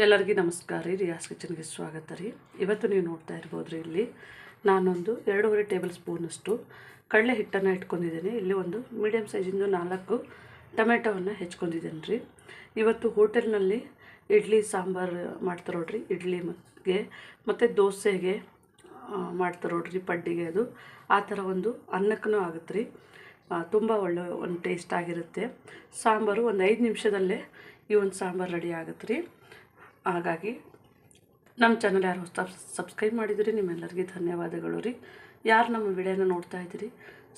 ಎಲ್ಲರಿಗೂ ನಮಸ್ಕಾರ ರೀ. ರಿಯಾಸ್ ಕಿಚನ್ಗೆ ಸ್ವಾಗತ ರೀ. ಇವತ್ತು ನೀವು ನೋಡ್ತಾ ಇರ್ಬೋದು ರೀ, ಇಲ್ಲಿ ನಾನೊಂದು 2.5 ಟೇಬಲ್ ಸ್ಪೂನಷ್ಟು ಕಡಲೆ ಹಿಟ್ಟನ್ನು ಇಟ್ಕೊಂಡಿದ್ದೀನಿ. ಇಲ್ಲಿ ಒಂದು ಮೀಡಿಯಮ್ ಸೈಜಿಂದು 4 ಟೊಮೆಟೊವನ್ನು ಹೆಚ್ಕೊಂಡಿದ್ದೀನಿ ರೀ. ಇವತ್ತು ಹೋಟೆಲ್ನಲ್ಲಿ ಇಡ್ಲಿ ಸಾಂಬಾರು ಮಾಡ್ತಾರೆ ನೋಡ್ರಿ, ಇಡ್ಲಿಗೆ ಮತ್ತು ದೋಸೆಗೆ ಮಾಡ್ತಾರೆ ನೋಡ್ರಿ, ಪಡ್ಡಿಗೆ. ಅದು ಆ ಥರ ಒಂದು ಅನ್ನಕ್ಕೂ ಆಗುತ್ತೆ ರೀ. ತುಂಬ ಒಳ್ಳೆ ಒಂದು ಟೇಸ್ಟ್ ಆಗಿರುತ್ತೆ. ಸಾಂಬಾರು ಒಂದು 5 ನಿಮಿಷದಲ್ಲೇ ಈ ಒಂದು ಸಾಂಬಾರು ರೆಡಿ ಆಗುತ್ತೆ ರೀ. ಹಾಗಾಗಿ ನಮ್ಮ ಚಾನಲ್ ಯಾರು ಹೊಸ ಸಬ್ಸ್ಕ್ರೈಬ್ ಮಾಡಿದಿರಿ ನಿಮ್ಮೆಲ್ಲರಿಗೂ ಧನ್ಯವಾದಗಳು ರೀ. ಯಾರು ನಮ್ಮ ವಿಡಿಯೋನ ನೋಡ್ತಾ ಇದ್ದೀರಿ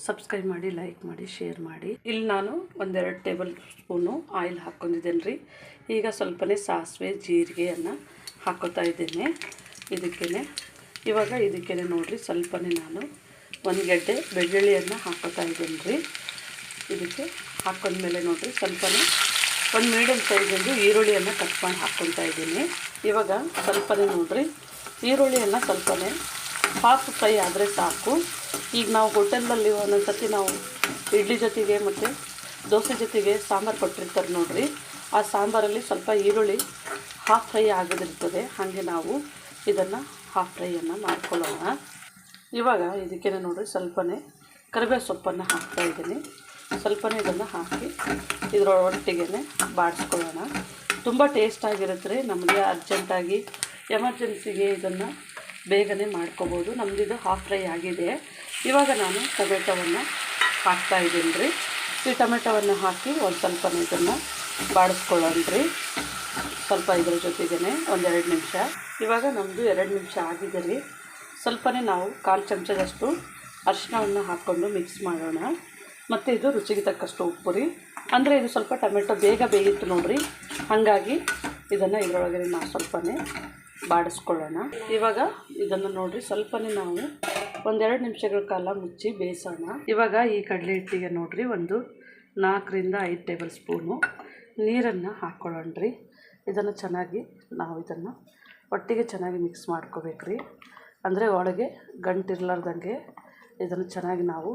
ಸಬ್ಸ್ಕ್ರೈಬ್ ಮಾಡಿ, ಲೈಕ್ ಮಾಡಿ, ಶೇರ್ ಮಾಡಿ. ಇಲ್ಲಿ ನಾನು 1-2 ಟೇಬಲ್ ಸ್ಪೂನು ಆಯಿಲ್ ಹಾಕ್ಕೊಂಡಿದ್ದೇನೆ ರೀ. ಈಗ ಸ್ವಲ್ಪನೇ ಸಾಸಿವೆ ಜೀರಿಗೆಯನ್ನು ಹಾಕೋತಾ ಇದ್ದೇನೆ ಇದಕ್ಕೇ ನೋಡಿರಿ, ಸ್ವಲ್ಪನೇ ನಾನು 1 ಗೆಡ್ಡೆ ಬೆಳ್ಳುಳ್ಳಿಯನ್ನು ಹಾಕೋತಾ ಇದ್ದೇನೆ ರೀ. ಇದಕ್ಕೆ ಹಾಕೊಂಡ್ಮೇಲೆ ನೋಡಿರಿ, ಸ್ವಲ್ಪನೇ ಒಂದು ಮೀಡಿಯಮ್ ಸೈಜಿಂದು ಈರುಳ್ಳಿಯನ್ನು ಕಟ್ ಮಾಡಿ ಹಾಕ್ಕೊತಾ ಇದ್ದೀನಿ. ಇವಾಗ ಸ್ವಲ್ಪನೇ ನೋಡಿರಿ, ಈರುಳ್ಳಿಯನ್ನು ಸ್ವಲ್ಪನೇ ಹಾಫ್ ಫ್ರೈ ಆದರೆ ಸಾಕು. ಈಗ ನಾವು ಹೋಟೆಲಲ್ಲಿ ಒಂದೊಂದು ಸರ್ತಿ ನಾವು ಇಡ್ಲಿ ಜೊತೆಗೆ ಮತ್ತು ದೋಸೆ ಜೊತೆಗೆ ಸಾಂಬಾರು ಕೊಟ್ಟಿರ್ತಾರೆ ನೋಡಿರಿ, ಆ ಸಾಂಬಾರಲ್ಲಿ ಸ್ವಲ್ಪ ಈರುಳ್ಳಿ ಹಾಫ್ ಫ್ರೈ ಆಗೋದಿರ್ತದೆ. ಹಾಗೆ ನಾವು ಇದನ್ನು ಹಾಫ್ ಫ್ರೈಯನ್ನು ಮಾಡ್ಕೊಳ್ಳೋಣ. ಇವಾಗ ಇದಕ್ಕೇ ನೋಡಿರಿ, ಸ್ವಲ್ಪನೇ ಕರಿಬೇವು ಸೊಪ್ಪನ್ನು ಹಾಕ್ತಾಯಿದ್ದೀನಿ. ಸ್ವಲ್ಪನೇ ಇದನ್ನು ಹಾಕಿ ಇದರೊಟ್ಟಿಗೆ ಬಾಡಿಸ್ಕೊಳ್ಳೋಣ. ತುಂಬ ಟೇಸ್ಟಾಗಿರುತ್ತೆ ರೀ. ನಮಗೆ ಅರ್ಜೆಂಟಾಗಿ ಎಮರ್ಜೆನ್ಸಿಗೆ ಇದನ್ನು ಬೇಗನೆ ಮಾಡ್ಕೋಬೋದು. ನಮ್ಮದಿದು ಹಾಫ್ ಫ್ರೈ ಆಗಿದೆ. ಇವಾಗ ನಾನು ಟೊಮೆಟೊವನ್ನು ಹಾಕ್ತಾಯಿದ್ದೀನಿ ರೀ. ಈ ಟೊಮೆಟೊವನ್ನು ಹಾಕಿ ಒಂದು ಸ್ವಲ್ಪನೇ ಇದನ್ನು ಬಾಡಿಸ್ಕೊಳ್ಳೋಣ ರೀ. ಸ್ವಲ್ಪ ಇದರ ಜೊತೆಗೇ 1-2 ನಿಮಿಷ. ಇವಾಗ ನಮ್ಮದು 2 ನಿಮಿಷ ಆಗಿದೆ ರೀ. ಸ್ವಲ್ಪನೇ ನಾವು 1/4 ಚಮಚದಷ್ಟು ಅರಿಶಿಣವನ್ನು ಹಾಕ್ಕೊಂಡು ಮಿಕ್ಸ್ ಮಾಡೋಣ. ಮತ್ತು ಇದು ರುಚಿಗೆ ತಕ್ಕಷ್ಟು ಉಪ್ಪು ರೀ. ಅಂದರೆ ಇದು ಸ್ವಲ್ಪ ಟೊಮೆಟೊ ಬೇಗ ಬೇಯಿತ್ತು ನೋಡಿರಿ, ಹಾಗಾಗಿ ಇದನ್ನು ಇದರೊಳಗಡೆ ನಾವು ಸ್ವಲ್ಪನೇ ಬಾಡಿಸ್ಕೊಳ್ಳೋಣ. ಇವಾಗ ಇದನ್ನು ನೋಡಿರಿ, ಸ್ವಲ್ಪನೇ ನಾವು 1-2 ನಿಮಿಷಗಳ ಕಾಲ ಮುಚ್ಚಿ ಬೇಯಿಸೋಣ. ಇವಾಗ ಈ ಕಡಲೆ ಹಿಟ್ಟಿಗೆ ನೋಡಿರಿ, ಒಂದು 4-5 ಟೇಬಲ್ ಸ್ಪೂನು ನೀರನ್ನು ಹಾಕ್ಕೊಳ್ಳೋಣ ರೀ. ಇದನ್ನು ಚೆನ್ನಾಗಿ ನಾವು ಇದನ್ನು ಒಟ್ಟಿಗೆ ಚೆನ್ನಾಗಿ ಮಿಕ್ಸ್ ಮಾಡ್ಕೋಬೇಕು ರೀ. ಅಂದರೆ ಒಳಗೆ ಗಂಟಿರ್ಲಾರ್ದಂಗೆ ಇದನ್ನು ಚೆನ್ನಾಗಿ ನಾವು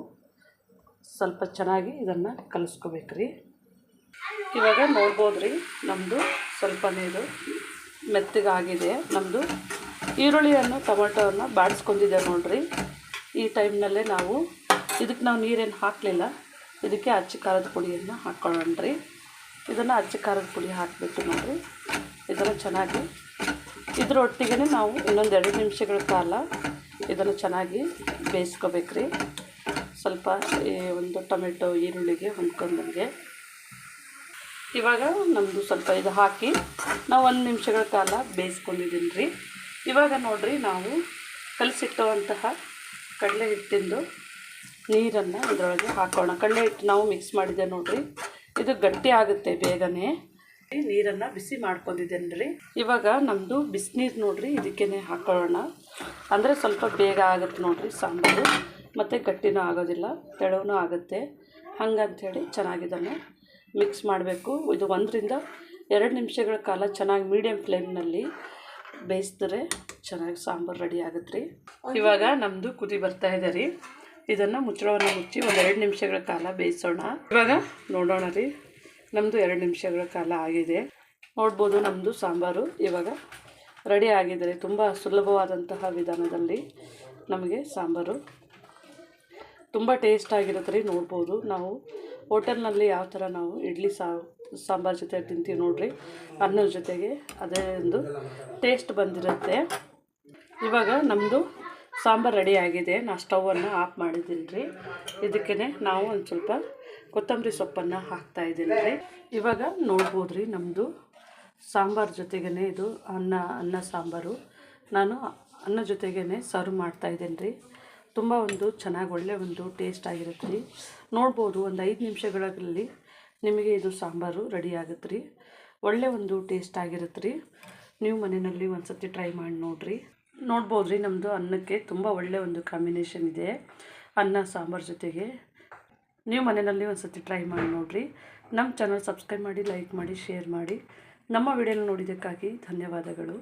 ಸ್ವಲ್ಪ ಚೆನ್ನಾಗಿ ಇದನ್ನು ಕಲಿಸ್ಕೋಬೇಕು ರೀ. ಇವಾಗ ನೋಡ್ಬೋದು ರೀ, ನಮ್ಮದು ಸ್ವಲ್ಪನೇ ಇದು ಮೆತ್ತಗಾಗಿದೆ. ನಮ್ಮದು ಈರುಳ್ಳಿಯನ್ನು ಟೊಮೆಟೊವನ್ನು ಬಾಡಿಸ್ಕೊಂಡಿದ್ದೆ ನೋಡಿರಿ. ಈ ಟೈಮ್ನಲ್ಲೇ ನಾವು ಇದಕ್ಕೆ ನೀರೇನು ಹಾಕಲಿಲ್ಲ, ಇದಕ್ಕೆ ಅಚ್ಚ ಖಾರದ ಪುಡಿಯನ್ನು ಹಾಕ್ಕೊಳ್ಳೋಣ ರೀ. ಇದನ್ನು ಅಚ್ಚ ಖಾರದ ಪುಡಿ ಹಾಕಿಬಿಟ್ಟು ನೋಡಿರಿ, ಇದನ್ನು ಚೆನ್ನಾಗಿ ಇದರೊಟ್ಟಿಗೆ ನಾವು ಇನ್ನೊಂದು 2 ನಿಮಿಷಗಳ ಕಾಲ ಇದನ್ನು ಚೆನ್ನಾಗಿ ಬೇಯಿಸ್ಕೋಬೇಕು ರೀ. ಸ್ವಲ್ಪ ಒಂದು ಟೊಮೆಟೊ ಈರುಳ್ಳಿಗೆ ಹೊಂದ್ಕೊಂಡಂಗೆ. ಇವಾಗ ನಮ್ಮದು ಸ್ವಲ್ಪ ಇದು ಹಾಕಿ ನಾವು 1 ನಿಮಿಷಗಳ ಕಾಲ ಬೇಯಿಸ್ಕೊಂಡಿದ್ದೀನಿ ರೀ. ಇವಾಗ ನೋಡಿರಿ, ನಾವು ಕಲಸಿಟ್ಟುವಂತಹ ಕಡಲೆ ಹಿಟ್ಟಿಂದು ನೀರನ್ನು ಇದರೊಳಗೆ ಹಾಕೋಣ. ಕಡಲೆ ಹಿಟ್ಟು ನಾವು ಮಿಕ್ಸ್ ಮಾಡಿದ್ದೆ ನೋಡಿರಿ, ಇದು ಗಟ್ಟಿ ಆಗುತ್ತೆ ಬೇಗನೆ. ನೀರನ್ನು ಬಿಸಿ ಮಾಡ್ಕೊಂಡಿದ್ದೇನೆ ರೀ. ಇವಾಗ ನಮ್ಮದು ಬಿಸಿನೀರು ನೋಡಿರಿ, ಇದಕ್ಕೇ ಹಾಕೊಳ್ಳೋಣ. ಅಂದರೆ ಸ್ವಲ್ಪ ಬೇಗ ಆಗುತ್ತೆ ನೋಡಿರಿ ಸಾಂಬಾರು, ಮತ್ತು ಗಟ್ಟಿನೂ ಆಗೋದಿಲ್ಲ, ತೆಳುವೂ ಆಗುತ್ತೆ. ಹಾಗಂಥೇಳಿ ಚೆನ್ನಾಗಿದನ್ನು ಮಿಕ್ಸ್ ಮಾಡಬೇಕು. ಇದು 1-2 ನಿಮಿಷಗಳ ಕಾಲ ಚೆನ್ನಾಗಿ ಮೀಡಿಯಮ್ ಫ್ಲೇಮ್ನಲ್ಲಿ ಬೇಯಿಸಿದ್ರೆ ಚೆನ್ನಾಗಿ ಸಾಂಬಾರು ರೆಡಿ ಆಗುತ್ತೆ ರೀ. ಇವಾಗ ನಮ್ಮದು ಕುದಿ ಬರ್ತಾ ಇದೆ ರೀ. ಇದನ್ನು ಮುಚ್ಚಳವನ್ನು ಮುಚ್ಚಿ 1-2 ನಿಮಿಷಗಳ ಕಾಲ ಬೇಯಿಸೋಣ. ಇವಾಗ ನೋಡೋಣ ರೀ, ನಮ್ಮದು 2 ನಿಮಿಷಗಳ ಕಾಲ ಆಗಿದೆ. ನೋಡ್ಬೋದು ನಮ್ಮದು ಸಾಂಬಾರು ಇವಾಗ ರೆಡಿ ಆಗಿದೆ. ತುಂಬ ಸುಲಭವಾದಂತಹ ವಿಧಾನದಲ್ಲಿ ನಮಗೆ ಸಾಂಬಾರು ತುಂಬ ಟೇಸ್ಟಾಗಿರುತ್ತೆ ರೀ. ನೋಡ್ಬೋದು ನಾವು ಹೋಟೆಲ್ನಲ್ಲಿ ಯಾವ ಥರ ನಾವು ಇಡ್ಲಿ ಸಾಂಬಾರು ಜೊತೆ ತಿಂತೀವಿ ನೋಡಿರಿ, ಅನ್ನದ ಜೊತೆಗೆ ಅದೇ ಒಂದು ಟೇಸ್ಟ್ ಬಂದಿರುತ್ತೆ. ಇವಾಗ ನಮ್ಮದು ಸಾಂಬಾರು ರೆಡಿ ಆಗಿದೆ. ನಾನು ಸ್ಟವನ್ನು ಆಫ್ ಮಾಡಿದ್ದೀನಿ ರೀ. ಇದಕ್ಕೇ ನಾವು ಒಂದು ಸ್ವಲ್ಪ ಕೊತ್ತಂಬರಿ ಸೊಪ್ಪನ್ನು ಹಾಕ್ತಾಯಿದ್ದೀನಿ ರೀ. ಇವಾಗ ನೋಡ್ಬೋದು ರೀ, ನಮ್ಮದು ಸಾಂಬಾರು ಜೊತೆಗೇ ಇದು ಅನ್ನ ಸಾಂಬಾರು ನಾನು ಅನ್ನ ಜೊತೆಗೇ ಸರ್ವ್ ಮಾಡ್ತಾಯಿದ್ದೀನಿ ರೀ. ತುಂಬ ಒಂದು ಚೆನ್ನಾಗಿ ಒಳ್ಳೆ ಒಂದು ಟೇಸ್ಟ್ ಆಗಿರುತ್ತೆ ರೀ. ನೋಡ್ಬೋದು, ಒಂದು 5 ನಿಮಿಷಗಳಲ್ಲಿ ನಿಮಗೆ ಇದು ಸಾಂಬಾರು ರೆಡಿ ಆಗುತ್ತೆ ರೀ. ಒಳ್ಳೆ ಒಂದು ಟೇಸ್ಟ್ ಆಗಿರುತ್ತೆ ರೀ. ನೀವು ಮನೆಯಲ್ಲಿ ಒಂದು ಸರ್ತಿ ಟ್ರೈ ಮಾಡಿ ನೋಡಿರಿ. ನೋಡ್ಬೋದು ರೀ, ನಮ್ಮದು ಅನ್ನಕ್ಕೆ ತುಂಬ ಒಳ್ಳೆ ಒಂದು ಕಾಂಬಿನೇಷನ್ ಇದೆ, ಅನ್ನ ಸಾಂಬಾರು ಜೊತೆಗೆ. ನೀವು ಮನೆಯಲ್ಲಿ ಒಂದು ಸರ್ತಿ ಟ್ರೈ ಮಾಡಿ ನೋಡಿರಿ. ನಮ್ಮ ಚಾನಲ್ ಸಬ್ಸ್ಕ್ರೈಬ್ ಮಾಡಿ, ಲೈಕ್ ಮಾಡಿ, ಶೇರ್ ಮಾಡಿ. ನಮ್ಮ ವಿಡಿಯೋನ ನೋಡಿದ್ದಕ್ಕಾಗಿ ಧನ್ಯವಾದಗಳು.